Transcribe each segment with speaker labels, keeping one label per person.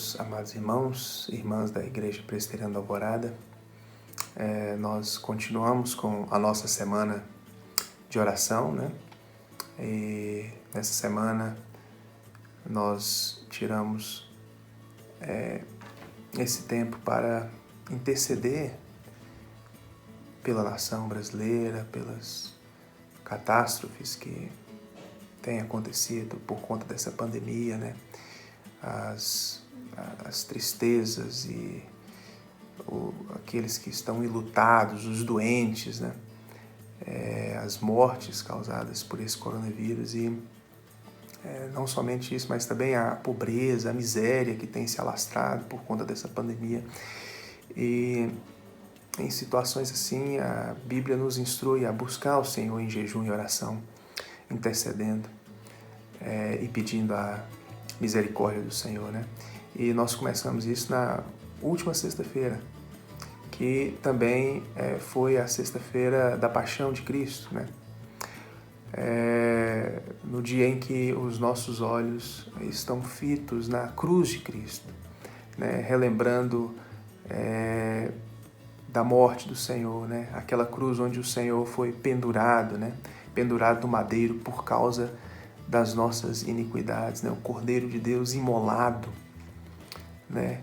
Speaker 1: meus amados irmãos e irmãs da Igreja Presbiteriana da Alvorada. Nós continuamos com a nossa semana de oração, né? E nessa semana nós tiramos esse tempo para interceder pela nação brasileira, pelas catástrofes que têm acontecido por conta dessa pandemia, né? As tristezas e aqueles que estão enlutados, os doentes, né? As mortes causadas por esse coronavírus e não somente isso, mas também a pobreza, a miséria que tem se alastrado por conta dessa pandemia. E em situações assim, a Bíblia nos instrui a buscar o Senhor em jejum e oração, intercedendo e pedindo a misericórdia do Senhor, né? E nós começamos isso na última sexta-feira, que também foi a sexta-feira da Paixão de Cristo, né? No dia em que os nossos olhos estão fitos na cruz de Cristo, né? Relembrando da morte do Senhor, né? Aquela cruz onde o Senhor foi pendurado, né? Pendurado no madeiro por causa das nossas iniquidades, né? O Cordeiro de Deus imolado, né?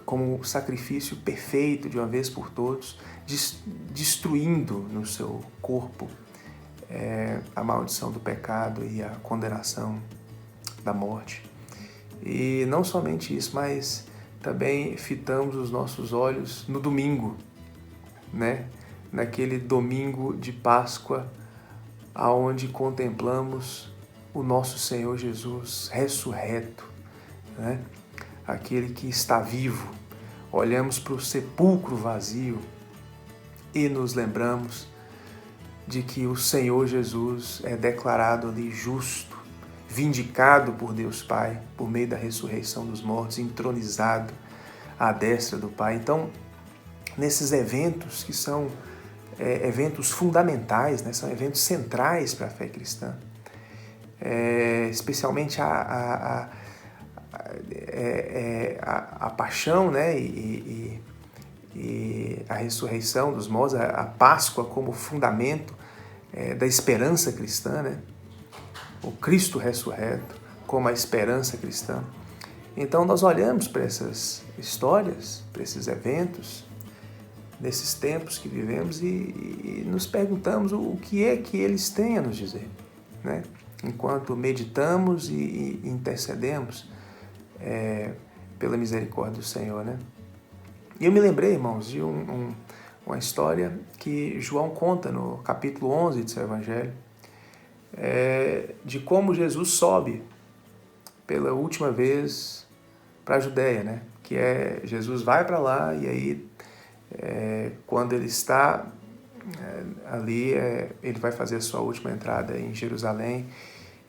Speaker 1: Como sacrifício perfeito de uma vez por todos, destruindo no seu corpo a maldição do pecado e a condenação da morte. E não somente isso, mas também fitamos os nossos olhos no domingo, né? Naquele domingo de Páscoa, aonde contemplamos o nosso Senhor Jesus ressurreto, né? Aquele que está vivo. Olhamos para o sepulcro vazio e nos lembramos de que o Senhor Jesus é declarado ali justo, vindicado por Deus Pai, por meio da ressurreição dos mortos, entronizado à destra do Pai. Então, nesses eventos que são eventos fundamentais, né? São eventos centrais para a fé cristã, especialmente a paixão, né? E a ressurreição dos mortos, a Páscoa como fundamento da esperança cristã, né? O Cristo ressurreto como a esperança cristã. Então nós olhamos para essas histórias, para esses eventos, nesses tempos que vivemos e nos perguntamos o que é que eles têm a nos dizer, né? Enquanto meditamos e intercedemos pela misericórdia do Senhor, né? E eu me lembrei, irmãos, de uma história que João conta no capítulo 11 de seu Evangelho, de como Jesus sobe pela última vez para a Judéia, né? Que Jesus vai para lá e aí quando ele está ali, ele vai fazer a sua última entrada em Jerusalém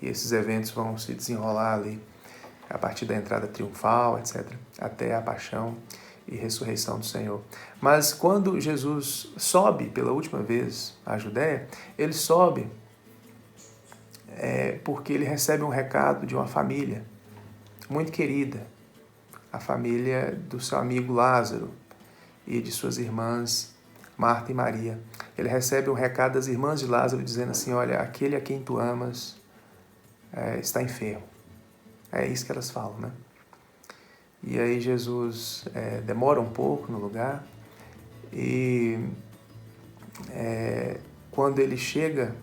Speaker 1: e esses eventos vão se desenrolar ali a partir da entrada triunfal, etc., até a paixão e ressurreição do Senhor. Mas quando Jesus sobe pela última vez à Judéia, ele sobe porque ele recebe um recado de uma família muito querida, a família do seu amigo Lázaro e de suas irmãs Marta e Maria. Ele recebe um recado das irmãs de Lázaro dizendo assim: olha, aquele a quem tu amas está enfermo. É isso que elas falam, né? E aí Jesus demora um pouco no lugar e quando ele chega,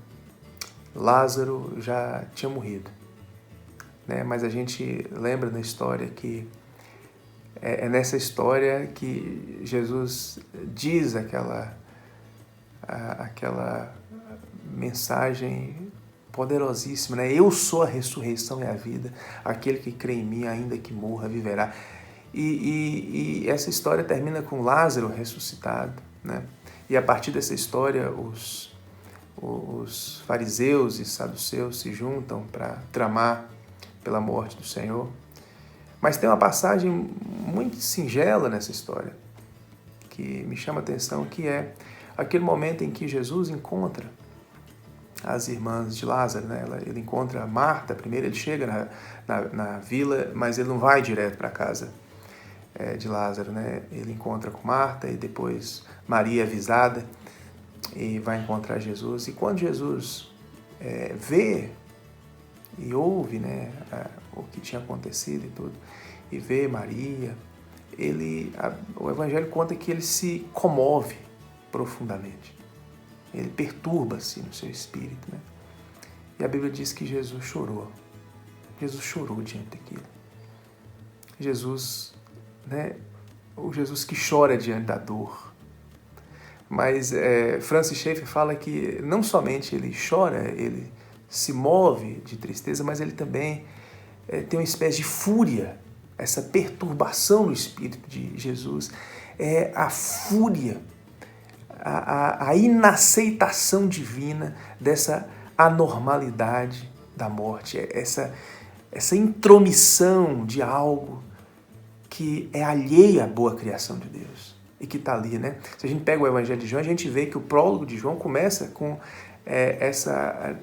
Speaker 1: Lázaro já tinha morrido, né? Mas a gente lembra na história que é nessa história que Jesus diz aquela mensagem poderosíssima, né? Eu sou a ressurreição e a vida, aquele que crê em mim, ainda que morra, viverá. E essa história termina com Lázaro ressuscitado, né? E a partir dessa história, os fariseus e saduceus se juntam para tramar pela morte do Senhor. Mas tem uma passagem muito singela nessa história, que me chama a atenção, que é aquele momento em que Jesus encontra as irmãs de Lázaro, né? Ele encontra Marta, primeiro ele chega na vila, mas ele não vai direto para a casa de Lázaro, né? Ele encontra com Marta e depois Maria avisada e vai encontrar Jesus. E quando Jesus vê e ouve, né, o que tinha acontecido e tudo, e vê Maria, o Evangelho conta que ele se comove profundamente. Ele perturba-se no seu espírito, né? E a Bíblia diz que Jesus chorou. Jesus chorou diante daquilo. Jesus, né? O Jesus que chora diante da dor. Mas Francis Schaeffer fala que não somente ele chora, ele se move de tristeza, mas ele também tem uma espécie de fúria. Essa perturbação no espírito de Jesus é a fúria, a inaceitação divina dessa anormalidade da morte, essa intromissão de algo que é alheia à boa criação de Deus e que está ali, né? Se a gente pega o Evangelho de João, a gente vê que o prólogo de João começa com essa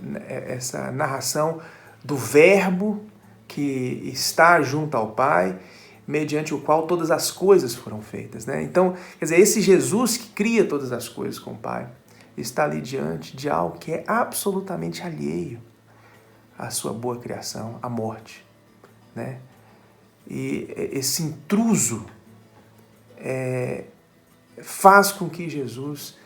Speaker 1: narração do Verbo que está junto ao Pai, mediante o qual todas as coisas foram feitas, né? Então, quer dizer, esse Jesus que cria todas as coisas com o Pai está ali diante de algo que é absolutamente alheio à sua boa criação, à morte, né? E esse intruso faz com que Jesus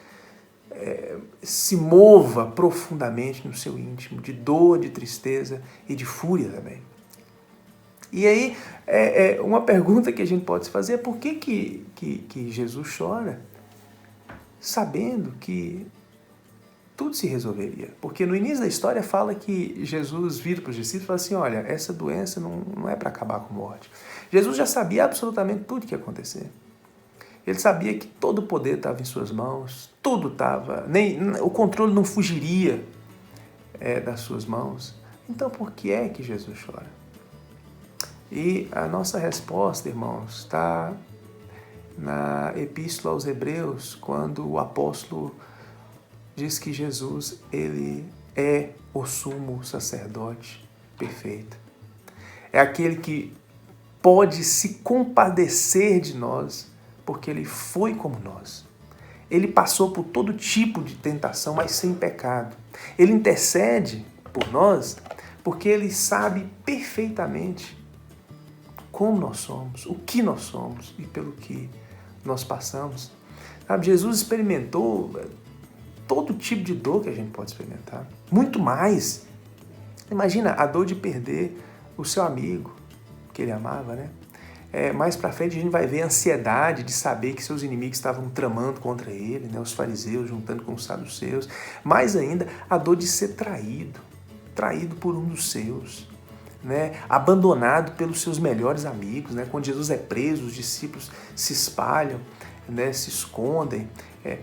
Speaker 1: se mova profundamente no seu íntimo, de dor, de tristeza e de fúria também. E aí, uma pergunta que a gente pode se fazer é por que Jesus chora, sabendo que tudo se resolveria? Porque no início da história fala que Jesus vira para os discípulos e fala assim, olha, essa doença não é para acabar com a morte. Jesus já sabia absolutamente tudo o que ia acontecer. Ele sabia que todo o poder estava em suas mãos, tudo estava, o controle não fugiria das suas mãos. Então, por que é que Jesus chora? E a nossa resposta, irmãos, está na Epístola aos Hebreus, quando o apóstolo diz que Jesus, ele é o sumo sacerdote perfeito. É aquele que pode se compadecer de nós, porque ele foi como nós. Ele passou por todo tipo de tentação, mas sem pecado. Ele intercede por nós, porque ele sabe perfeitamente como nós somos, o que nós somos e pelo que nós passamos. Sabe, Jesus experimentou todo tipo de dor que a gente pode experimentar. Muito mais. Imagina a dor de perder o seu amigo, que ele amava, né? Mais pra frente a gente vai ver a ansiedade de saber que seus inimigos estavam tramando contra ele, né? Os fariseus juntando com os saduceus. Mais ainda, a dor de ser traído por um dos seus, né? Abandonado pelos seus melhores amigos, né? Quando Jesus é preso, os discípulos se espalham, né? Se escondem.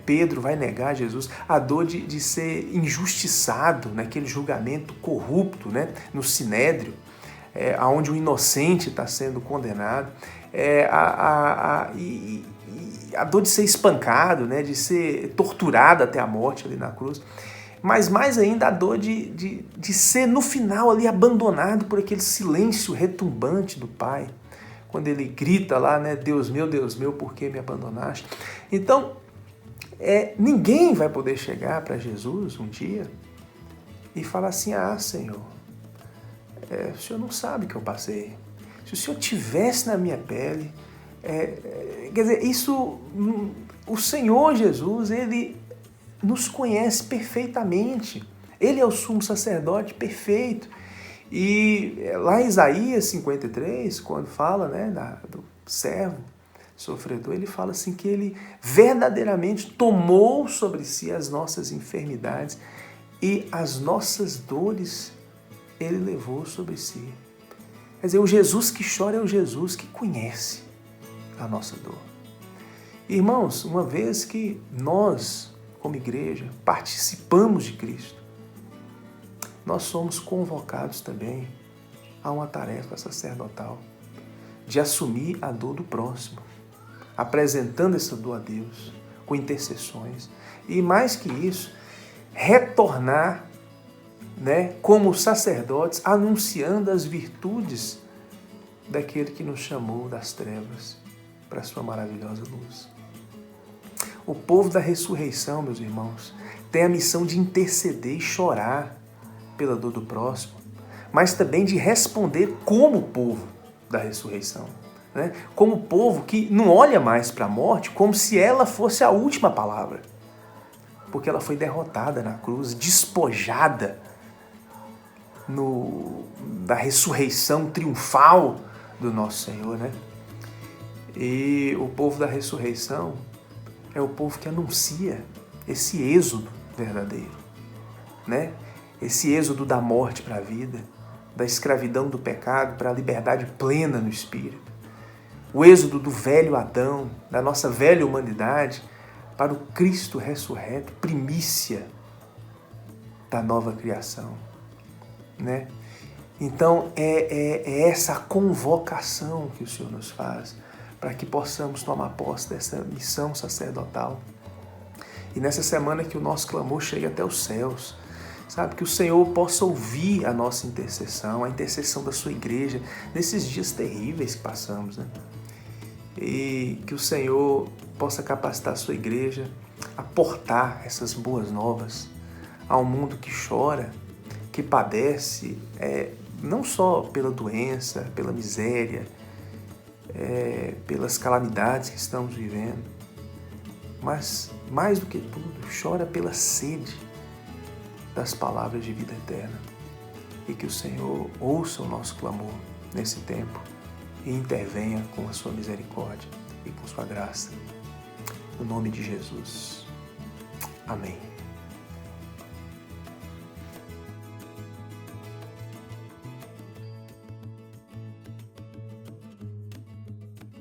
Speaker 1: Pedro vai negar Jesus. A dor de ser injustiçado naquele julgamento corrupto, né? No Sinédrio, onde o inocente está sendo condenado. A dor de ser espancado, né? De ser torturado até a morte ali na cruz. Mas mais ainda a dor de ser no final ali abandonado por aquele silêncio retumbante do Pai. Quando ele grita lá, né? Deus meu, por que me abandonaste? Então, ninguém vai poder chegar para Jesus um dia e falar assim, Senhor, o Senhor não sabe o que eu passei. Se o Senhor tivesse na minha pele, quer dizer, isso, o Senhor Jesus, ele nos conhece perfeitamente. Ele é o sumo sacerdote perfeito. E lá em Isaías 53, quando fala, né, do servo sofredor, ele fala assim que ele verdadeiramente tomou sobre si as nossas enfermidades e as nossas dores ele levou sobre si. Quer dizer, o Jesus que chora é o Jesus que conhece a nossa dor. Irmãos, uma vez que nós, como igreja, participamos de Cristo, nós somos convocados também a uma tarefa sacerdotal de assumir a dor do próximo, apresentando essa dor a Deus, com intercessões. E mais que isso, retornar né, como sacerdotes, anunciando as virtudes daquele que nos chamou das trevas para a sua maravilhosa luz. O povo da ressurreição, meus irmãos, tem a missão de interceder e chorar pela dor do próximo, mas também de responder como povo da ressurreição, né? Como povo que não olha mais para a morte como se ela fosse a última palavra, porque ela foi derrotada na cruz, despojada da ressurreição triunfal do nosso Senhor, né? E o povo da ressurreição é o povo que anuncia esse êxodo verdadeiro, né? Esse êxodo da morte para a vida, da escravidão do pecado para a liberdade plena no Espírito. O êxodo do velho Adão, da nossa velha humanidade, para o Cristo ressurreto, primícia da nova criação, né? Então é essa convocação que o Senhor nos faz para que possamos tomar posse dessa missão sacerdotal. E nessa semana que o nosso clamor chegue até os céus, sabe? Que o Senhor possa ouvir a nossa intercessão, a intercessão da sua igreja, nesses dias terríveis que passamos, né? E que o Senhor possa capacitar a sua igreja a portar essas boas novas ao mundo que chora, que padece, não só pela doença, pela miséria, pelas calamidades que estamos vivendo, mas, mais do que tudo, chora pela sede das palavras de vida eterna. E que o Senhor ouça o nosso clamor nesse tempo e intervenha com a sua misericórdia e com sua graça. No nome de Jesus. Amém.